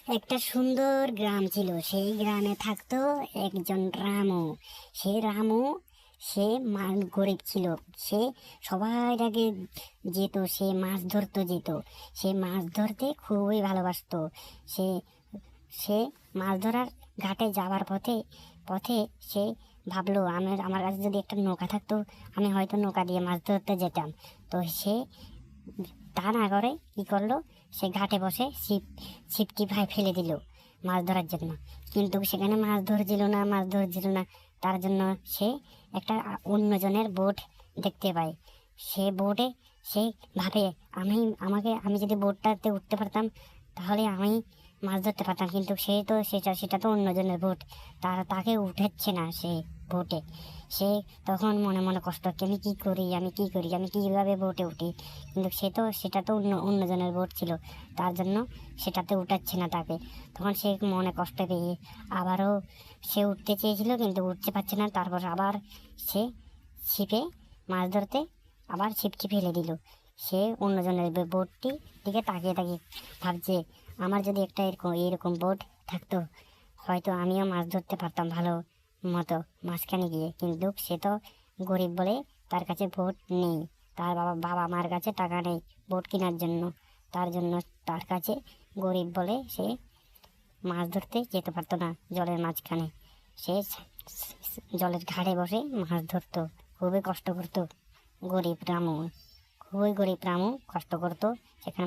একটা সুন্দর গ্রাম ছিল। সেই গ্রামে থাকতো একজন রামু। সেই রামু, সে গরিব ছিল। সে সবার আগে যেত, সে মাছ ধরতে যেত। সে মাছ ধরতে খুবই ভালোবাসতো। সে সে মাছ ধরার ঘাটে যাওয়ার পথে পথে সে ভাবলো, আমার কাছে যদি একটা নৌকা থাকতো, আমি হয়তো নৌকা দিয়ে মাছ ধরতে যেতাম। তো সে তা না করে কি করলো, সে ঘাটে বসে ছিপটি ভাই ফেলে দিল মাছ ধরার জন্য। কিন্তু সেখানে মাছ ধরছিল না। তার জন্য সে একটা অন্যজনের বোট দেখতে পায়। সে বোটে সে ভাবে, আমি যদি বোটটাতে উঠতে পারতাম, তাহলে আমি মাছ ধরতে পারতাম। কিন্তু সেটা তো অন্যজনের বোট, তাকে উঠাচ্ছে না সে বোটে। সে তখন মনে মনে কষ্ট হচ্ছে, আমি কিভাবে বোটে উঠি। কিন্তু সেটা তো অন্যজনের বোট ছিল, তার জন্য সেটাতে উঠাচ্ছে না তাকে। তখন সে মনে কষ্ট পেয়ে আবারও সে উঠতে চেয়েছিল, কিন্তু উঠতে পারছে না। তারপর আবার সে ছিপে মাছ ধরতে আবার ছিপটি ফেলে দিল। সে অন্যজনের বোটটি দিকে তাকিয়ে তাকিয়ে ভাবছে, আমার যদি একটা এরকম বোট থাকতো, হয়তো আমিও মাছ ধরতে পারতাম ভালো মতো মাঝখানে গিয়ে। কিন্তু সে তো গরিব বলে তার কাছে বোট নেই, তার বাবা মার কাছে টাকা নেই বোট কেনার জন্য। তার জন্য তার কাছে গরিব বলে সে মাছ ধরতে যেতে পারতো না জলের মাঝখানে। সে জলের ধারে বসে মাছ ধরতো, খুবই কষ্ট করতো। গরিব রামু, খুবই গরিব রামু কষ্ট করতো সেখানে।